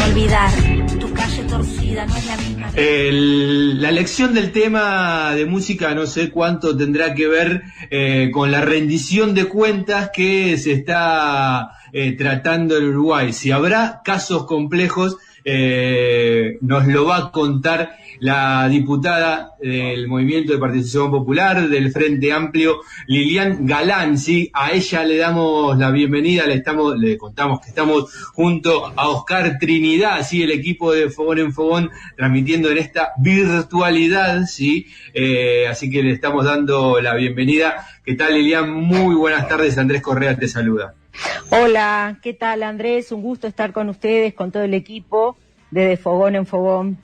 olvidar. Tu calle torcida no es la misma. La elección del tema de música no sé cuánto tendrá que ver con la rendición de cuentas que se está tratando en Uruguay. Si habrá casos complejos, nos lo va a contar la diputada del Movimiento de Participación Popular del Frente Amplio, Lilian Galán. ¿Sí? A ella le damos la bienvenida, le contamos que estamos junto a Oscar Trinidad, ¿sí? El equipo de Fogón en Fogón, transmitiendo en esta virtualidad, ¿sí? Así que le estamos dando la bienvenida. ¿Qué tal, Lilian? Muy buenas tardes, Andrés Correa te saluda. Hola, ¿qué tal, Andrés? Un gusto estar con ustedes, con todo el equipo de Fogón en Fogón.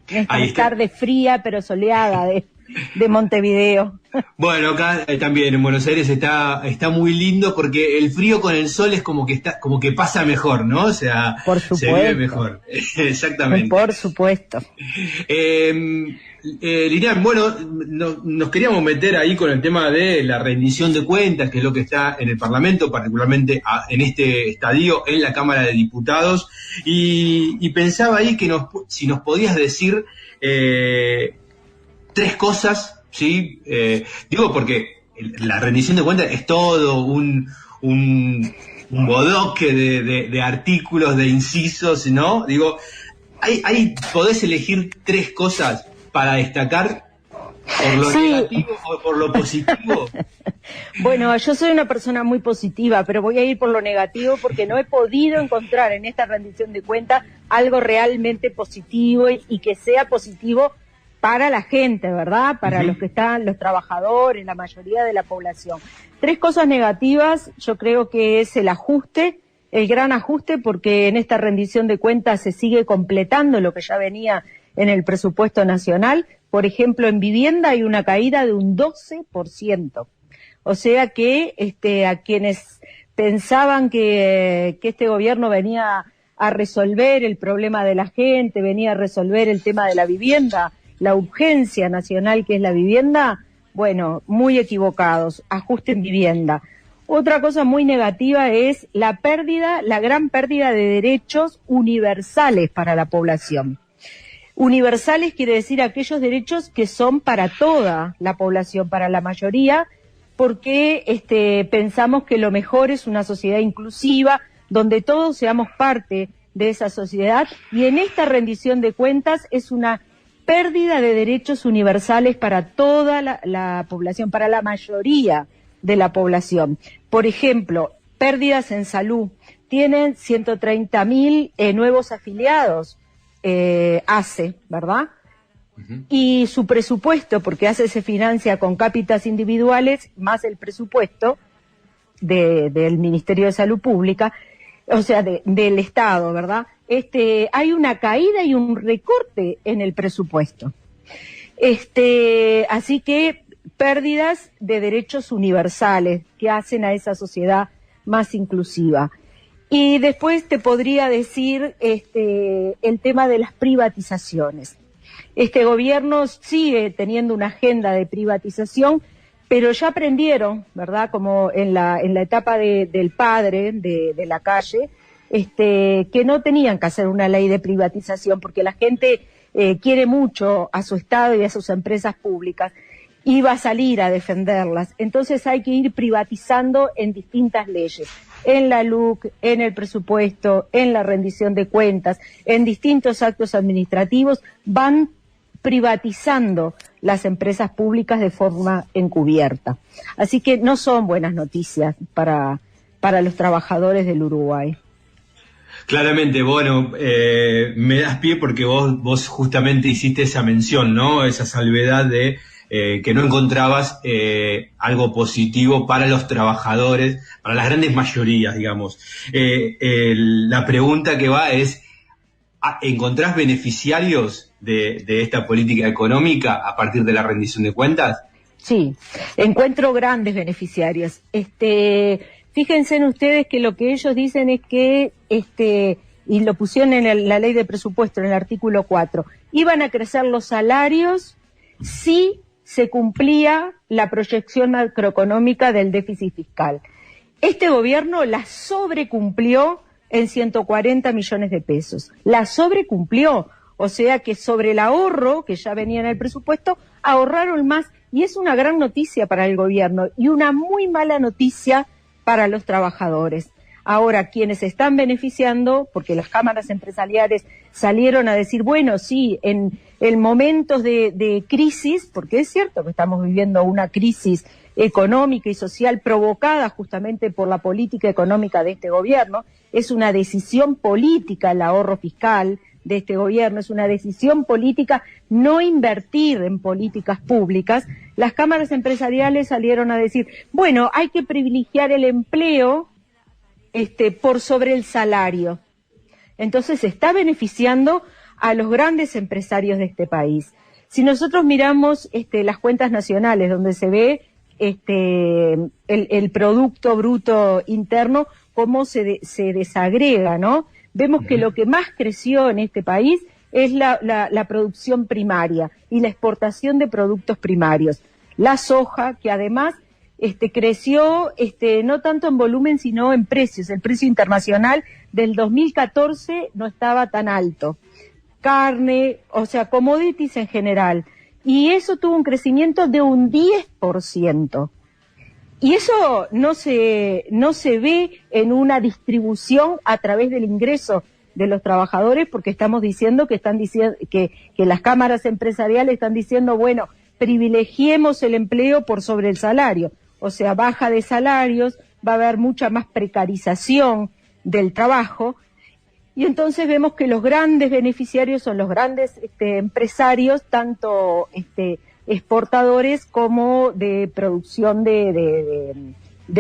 Esta tarde fría pero soleada de Montevideo. Bueno, acá también en Buenos Aires está muy lindo porque el frío con el sol es como que pasa mejor, ¿no? O sea, por supuesto, se vive mejor. Exactamente. Por supuesto. Lilian, bueno, nos queríamos meter ahí con el tema de la rendición de cuentas, que es lo que está en el Parlamento, particularmente en este estadio, en la Cámara de Diputados, y pensaba ahí que si nos podías decir tres cosas, ¿sí? Digo porque la rendición de cuentas es todo un bodoque de artículos, de incisos, ¿no? Digo, ¿podés elegir tres cosas para destacar por lo negativo o por lo positivo? Bueno, yo soy una persona muy positiva, pero voy a ir por lo negativo porque no he podido encontrar en esta rendición de cuentas algo realmente positivo y que sea positivo para la gente, ¿verdad? Para los que están, los trabajadores, la mayoría de la población. Tres cosas negativas, yo creo que es el ajuste, el gran ajuste, porque en esta rendición de cuentas se sigue completando lo que ya venía en el presupuesto nacional. Por ejemplo, en vivienda hay una caída de un 12%. O sea que a quienes pensaban que este gobierno venía a resolver el problema de la gente, venía a resolver el tema de la vivienda, la urgencia nacional que es la vivienda, bueno, muy equivocados. Ajuste en vivienda. Otra cosa muy negativa es la gran pérdida de derechos universales para la población. Universales quiere decir aquellos derechos que son para toda la población, para la mayoría, porque pensamos que lo mejor es una sociedad inclusiva, donde todos seamos parte de esa sociedad, y en esta rendición de cuentas es una pérdida de derechos universales para toda la población, para la mayoría de la población. Por ejemplo, pérdidas en salud. Tienen 130.000 nuevos afiliados, ACE, ¿verdad? Y su presupuesto, porque ACE se financia con cápitas individuales, más el presupuesto del Ministerio de Salud Pública, o sea, del Estado, ¿verdad? Hay una caída y un recorte en el presupuesto. Así que pérdidas de derechos universales que hacen a esa sociedad más inclusiva. Y después te podría decir el tema de las privatizaciones. Este gobierno sigue teniendo una agenda de privatización, pero ya aprendieron, ¿verdad? Como en la etapa del padre de la calle, que no tenían que hacer una ley de privatización porque la gente quiere mucho a su Estado y a sus empresas públicas y va a salir a defenderlas. Entonces hay que ir privatizando en distintas leyes, en la LUC, en el presupuesto, en la rendición de cuentas, en distintos actos administrativos, van privatizando las empresas públicas de forma encubierta. Así que no son buenas noticias para los trabajadores del Uruguay. Claramente, bueno, me das pie porque vos justamente hiciste esa mención, ¿no? Esa salvedad de que no encontrabas algo positivo para los trabajadores, para las grandes mayorías, digamos. La pregunta que va es, ¿encontrás beneficiarios de esta política económica a partir de la rendición de cuentas? Sí, encuentro grandes beneficiarios. Fíjense en ustedes que lo que ellos dicen es que, y lo pusieron en la ley de presupuesto, en el artículo 4, iban a crecer los salarios si se cumplía la proyección macroeconómica del déficit fiscal. Este gobierno la sobrecumplió en 140 millones de pesos. La sobrecumplió, o sea que sobre el ahorro que ya venía en el presupuesto, ahorraron más, y es una gran noticia para el gobierno y una muy mala noticia para los trabajadores. Ahora, quienes están beneficiando, porque las cámaras empresariales salieron a decir, bueno, sí, en momentos de crisis, porque es cierto que estamos viviendo una crisis económica y social provocada justamente por la política económica de este gobierno, es una decisión política el ahorro fiscal de este gobierno, es una decisión política no invertir en políticas públicas. Las cámaras empresariales salieron a decir, bueno, hay que privilegiar el empleo por sobre el salario. Entonces se está beneficiando a los grandes empresarios de este país. Si nosotros miramos las cuentas nacionales, donde se ve el Producto Bruto Interno, cómo se desagrega, ¿no? Vemos que lo que más creció en este país es la producción primaria y la exportación de productos primarios. La soja, que además creció no tanto en volumen sino en precios. El precio internacional del 2014 no estaba tan alto. Carne, o sea, commodities en general. Y eso tuvo un crecimiento de un 10%. Y eso no se ve en una distribución a través del ingreso de los trabajadores, porque estamos diciendo que las cámaras empresariales están diciendo, bueno, privilegiemos el empleo por sobre el salario. O sea, baja de salarios, va a haber mucha más precarización del trabajo, y entonces vemos que los grandes beneficiarios son los grandes empresarios, tanto exportadores como de producción de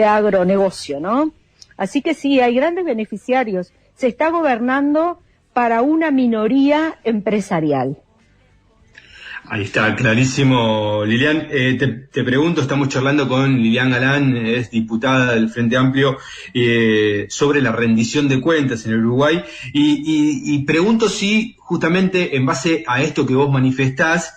agronegocio, ¿no? Así que sí, hay grandes beneficiarios. Se está gobernando para una minoría empresarial. Ahí está, clarísimo, Lilian. Te pregunto, estamos charlando con Lilian Galán, es diputada del Frente Amplio, sobre la rendición de cuentas en el Uruguay, y pregunto si justamente en base a esto que vos manifestás,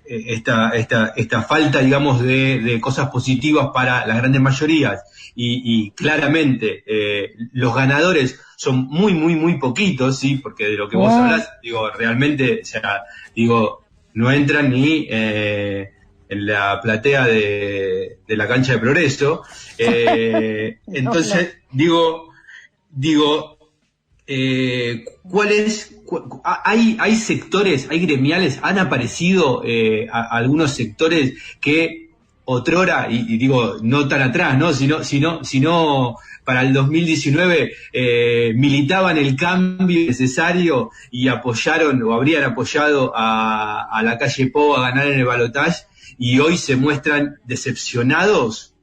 esta falta, digamos, de cosas positivas para las grandes mayorías, y claramente los ganadores son muy, muy, muy poquitos, sí, porque de lo que vos hablás, digo, realmente, o sea, digo, no entran ni en la platea de la cancha de Progreso. Entonces, digo, hay sectores, hay gremiales, han aparecido algunos sectores que otrora, y digo, no tan atrás, ¿no? Sino para el 2019 militaban el cambio necesario y apoyaron o habrían apoyado a la calle Pou a ganar en el balotaje, y hoy se muestran decepcionados.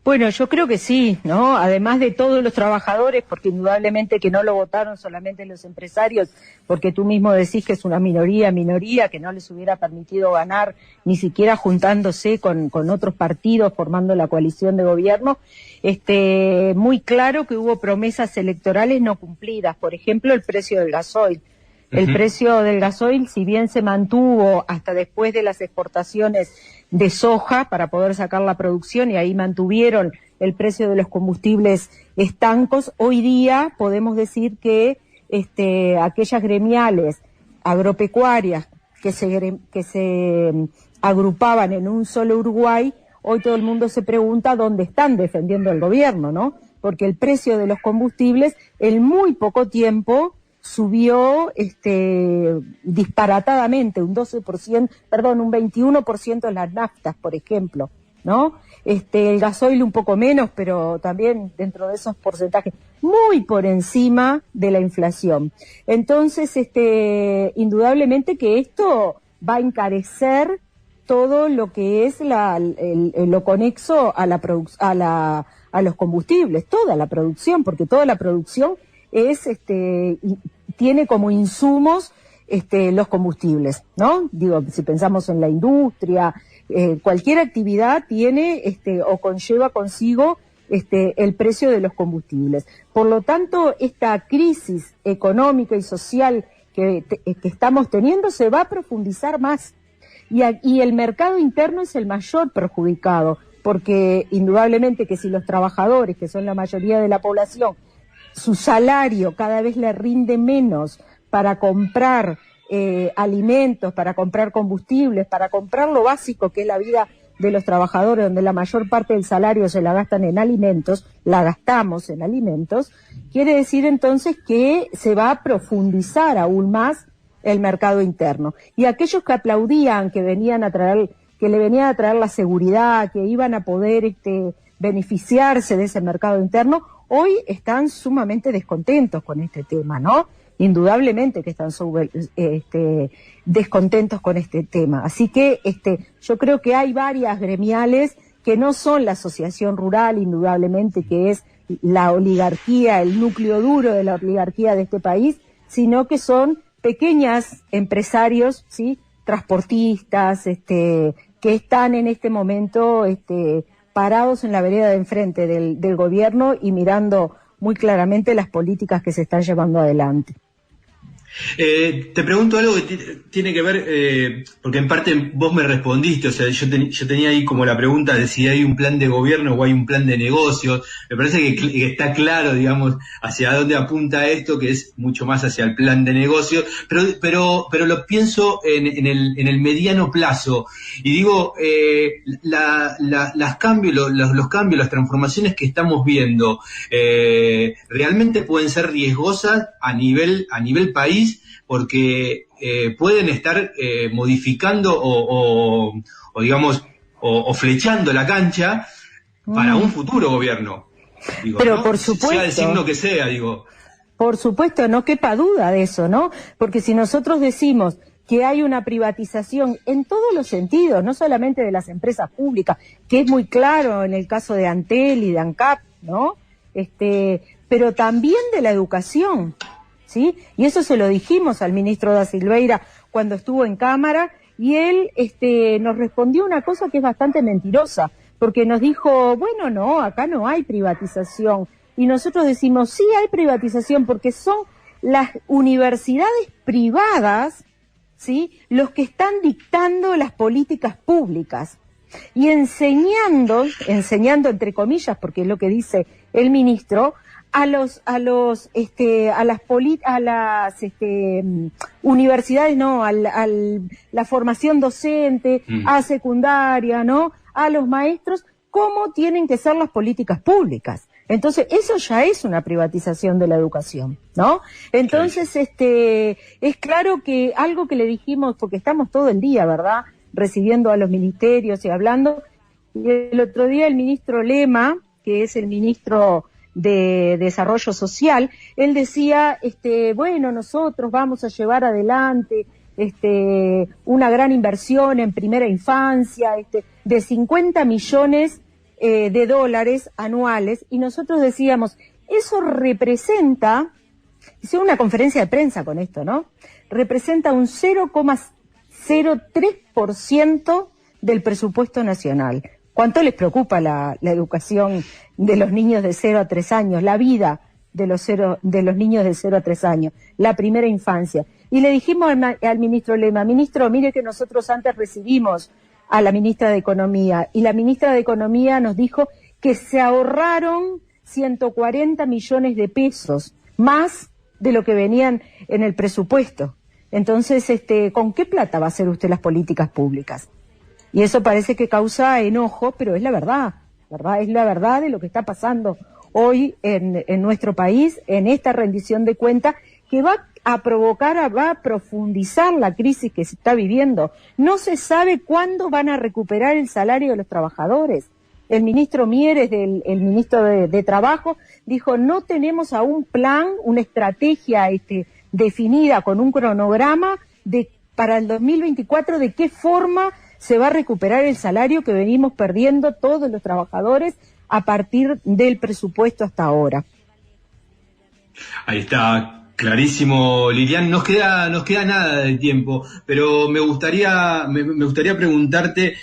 Bueno, yo creo que sí, ¿no? Además de todos los trabajadores, porque indudablemente que no lo votaron solamente los empresarios, porque tú mismo decís que es una minoría que no les hubiera permitido ganar, ni siquiera juntándose con otros partidos, formando la coalición de gobierno. Muy claro que hubo promesas electorales no cumplidas, por ejemplo, el precio del gasoil. El precio del gasoil, si bien se mantuvo hasta después de las exportaciones de soja para poder sacar la producción, y ahí mantuvieron el precio de los combustibles estancos, hoy día podemos decir que aquellas gremiales agropecuarias que se agrupaban en un solo Uruguay, hoy todo el mundo se pregunta dónde están defendiendo el gobierno, ¿no? Porque el precio de los combustibles en muy poco tiempo subió disparatadamente, un 21% en las naftas, por ejemplo, ¿no? El gasoil un poco menos, pero también dentro de esos porcentajes, muy por encima de la inflación. Entonces, indudablemente que esto va a encarecer todo lo que es lo conexo a los combustibles, toda la producción, porque toda la producción tiene como insumos los combustibles, ¿no? Digo, si pensamos en la industria, cualquier actividad tiene o conlleva consigo el precio de los combustibles. Por lo tanto, esta crisis económica y social que estamos teniendo se va a profundizar más, y el mercado interno es el mayor perjudicado, porque indudablemente que si los trabajadores, que son la mayoría de la población, su salario cada vez le rinde menos para comprar alimentos, para comprar combustibles, para comprar lo básico que es la vida de los trabajadores, donde la mayor parte del salario se la gastan en alimentos, la gastamos en alimentos, quiere decir entonces que se va a profundizar aún más el mercado interno. Y aquellos que aplaudían, que le venían a traer la seguridad, que iban a poder beneficiarse de ese mercado interno, hoy están sumamente descontentos con este tema, ¿no? Indudablemente que están descontentos con este tema. Así que yo creo que hay varias gremiales que no son la asociación rural, indudablemente, que es la oligarquía, el núcleo duro de la oligarquía de este país, sino que son pequeñas empresarios, ¿sí? Transportistas, que están en este momento parados en la vereda de enfrente del gobierno y mirando muy claramente las políticas que se están llevando adelante. Te pregunto algo que tiene que ver, porque en parte vos me respondiste, o sea, yo tenía ahí como la pregunta de si hay un plan de gobierno o hay un plan de negocios. Me parece que está claro, digamos, hacia dónde apunta esto, que es mucho más hacia el plan de negocios, pero lo pienso en el mediano plazo, y digo, los cambios, las transformaciones que estamos viendo, realmente pueden ser riesgosas a nivel país, porque pueden estar modificando o digamos, o flechando la cancha para un futuro gobierno. Digo, pero ¿no? por supuesto. Sea el signo que sea, digo. Por supuesto, no quepa duda de eso, ¿no? Porque si nosotros decimos que hay una privatización en todos los sentidos, no solamente de las empresas públicas, que es muy claro en el caso de Antel y de ANCAP, ¿no? Pero también de la educación, ¿sí? Y eso se lo dijimos al ministro Da Silveira cuando estuvo en Cámara, y él nos respondió una cosa que es bastante mentirosa, porque nos dijo, bueno, no, acá no hay privatización. Y nosotros decimos, sí hay privatización, porque son las universidades privadas, ¿sí?, los que están dictando las políticas públicas y enseñando entre comillas, porque es lo que dice el ministro, a las universidades, no, la formación docente, a secundaria, ¿no?, a los maestros, cómo tienen que ser las políticas públicas. Entonces, eso ya es una privatización de la educación, ¿no? Entonces, es claro que algo que le dijimos, porque estamos todo el día, ¿verdad?, recibiendo a los ministerios y hablando, y el otro día el ministro Lema, que es el ministro de Desarrollo Social, él decía, bueno, nosotros vamos a llevar adelante una gran inversión en primera infancia, de 50 millones de dólares anuales, y nosotros decíamos, eso representa, hice una conferencia de prensa con esto, ¿no?, representa un 0,03% del presupuesto nacional. ¿Cuánto les preocupa la educación de los niños de 0 a 3 años, la vida de los niños de 0 a 3 años, la primera infancia? Y le dijimos al ministro Lema, ministro, mire que nosotros antes recibimos a la ministra de Economía, y la ministra de Economía nos dijo que se ahorraron 140 millones de pesos, más de lo que venían en el presupuesto. Entonces, ¿con qué plata va a hacer usted las políticas públicas? Y eso parece que causa enojo, pero es la verdad, es la verdad de lo que está pasando hoy en nuestro país, en esta rendición de cuentas, que va a profundizar la crisis que se está viviendo. No se sabe cuándo van a recuperar el salario de los trabajadores. El ministro Mieres, el ministro de Trabajo, dijo, no tenemos aún plan, una estrategia definida con un cronograma para el 2024 de qué forma se va a recuperar el salario que venimos perdiendo todos los trabajadores a partir del presupuesto hasta ahora. Ahí está. Clarísimo, Lilian. Nos queda nada de tiempo, pero me gustaría preguntarte,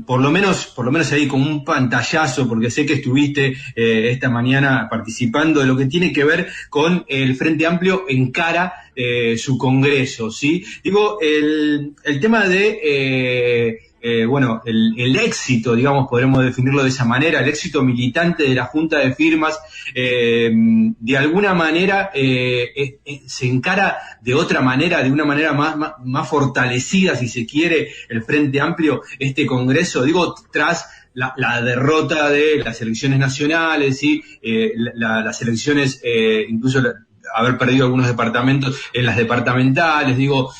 por lo menos ahí con un pantallazo, porque sé que estuviste esta mañana participando de lo que tiene que ver con el Frente Amplio encara su congreso, ¿sí? Digo, el tema de bueno, el éxito, digamos, podremos definirlo de esa manera, el éxito militante de la Junta de Firmas, de alguna manera se encara de otra manera, de una manera más fortalecida, si se quiere, el Frente Amplio, este Congreso, digo, tras la derrota de las elecciones nacionales, ¿sí? Las elecciones, incluso haber perdido algunos departamentos en las departamentales, digo,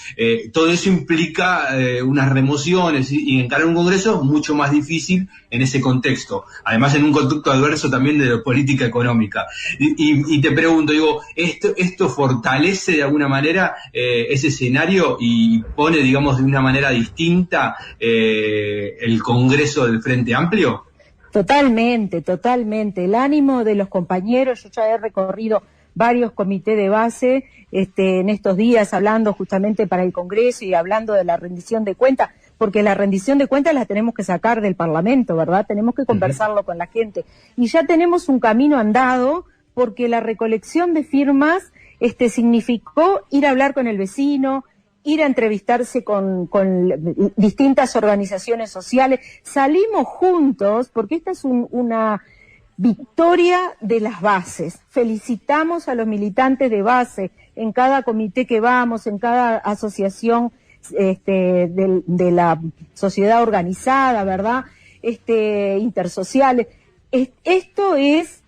todo eso implica unas remociones, ¿sí? Y encarar un Congreso mucho más difícil en ese contexto, además en un contexto adverso también de la política económica. Y te pregunto, digo, ¿esto fortalece de alguna manera ese escenario y pone, digamos, de una manera distinta el Congreso del Frente Amplio? Totalmente, totalmente. El ánimo de los compañeros, yo ya he recorrido varios comités de base en estos días hablando justamente para el Congreso y hablando de la rendición de cuentas, porque la rendición de cuentas la tenemos que sacar del Parlamento, ¿verdad? Tenemos que conversarlo con la gente. Y ya tenemos un camino andado porque la recolección de firmas significó ir a hablar con el vecino, ir a entrevistarse con distintas organizaciones sociales. Salimos juntos porque esta es una victoria de las bases. Felicitamos a los militantes de base en cada comité que vamos, en cada asociación de la sociedad organizada, ¿verdad? Intersociales. Esto es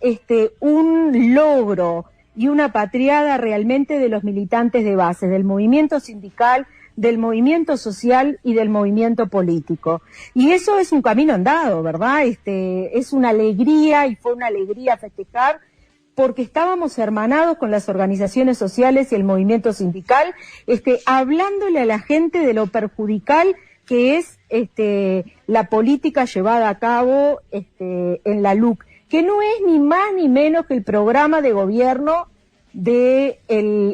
un logro y una patriada realmente de los militantes de base, del movimiento sindical, del movimiento social y del movimiento político. Y eso es un camino andado, ¿verdad? Es una alegría y fue una alegría festejar porque estábamos hermanados con las organizaciones sociales y el movimiento sindical, hablándole a la gente de lo perjudicial que es la política llevada a cabo en la LUC, que no es ni más ni menos que el programa de gobierno del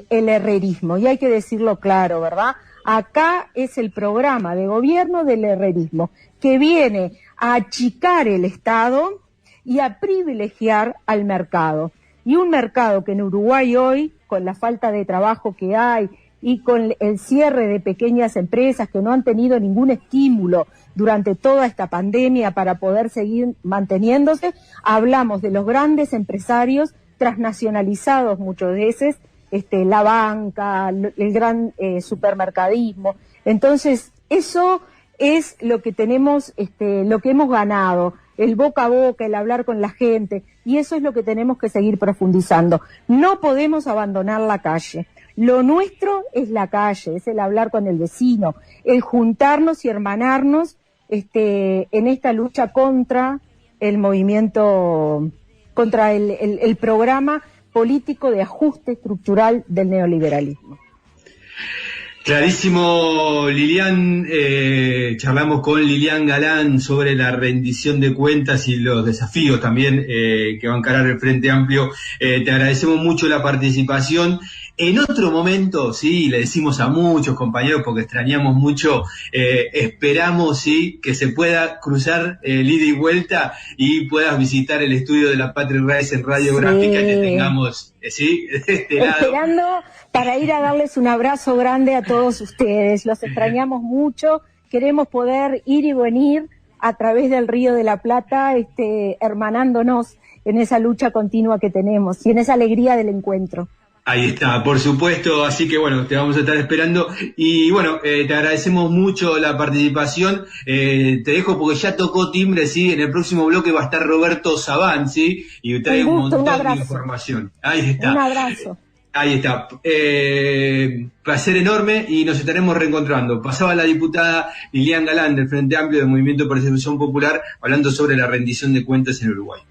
herrerismo, y hay que decirlo claro, ¿verdad? Acá es el programa de gobierno del herrerismo, que viene a achicar el Estado y a privilegiar al mercado. Y un mercado que en Uruguay hoy, con la falta de trabajo que hay y con el cierre de pequeñas empresas que no han tenido ningún estímulo durante toda esta pandemia para poder seguir manteniéndose, hablamos de los grandes empresarios transnacionalizados muchas veces, la banca, el gran supermercadismo. Entonces, eso es lo que tenemos, lo que hemos ganado, el boca a boca, el hablar con la gente, y eso es lo que tenemos que seguir profundizando. No podemos abandonar la calle. Lo nuestro es la calle, es el hablar con el vecino, el juntarnos y hermanarnos en esta lucha contra el movimiento, contra el programa político de ajuste estructural del neoliberalismo. Clarísimo, Lilian. Charlamos con Lilian Galán sobre la rendición de cuentas y los desafíos también que va a encarar el Frente Amplio. Te agradecemos mucho la participación. En otro momento, sí, le decimos a muchos compañeros porque extrañamos mucho, esperamos, sí, que se pueda cruzar el ida y vuelta y puedas visitar el estudio de la Patria Raíz en Radiográfica, que tengamos, sí, de este lado. Esperando para ir a darles un abrazo grande a todos ustedes. Los extrañamos mucho, queremos poder ir y venir a través del Río de la Plata, hermanándonos en esa lucha continua que tenemos y en esa alegría del encuentro. Ahí está, por supuesto, así que bueno, te vamos a estar esperando y bueno, te agradecemos mucho la participación, te dejo porque ya tocó timbre, sí, en el próximo bloque va a estar Roberto Sabán, sí, y trae un montón de información. Ahí está. Un abrazo. Ahí está. Placer enorme y nos estaremos reencontrando. Pasaba la diputada Lilian Galán del Frente Amplio del Movimiento de Participación Popular hablando sobre la rendición de cuentas en Uruguay.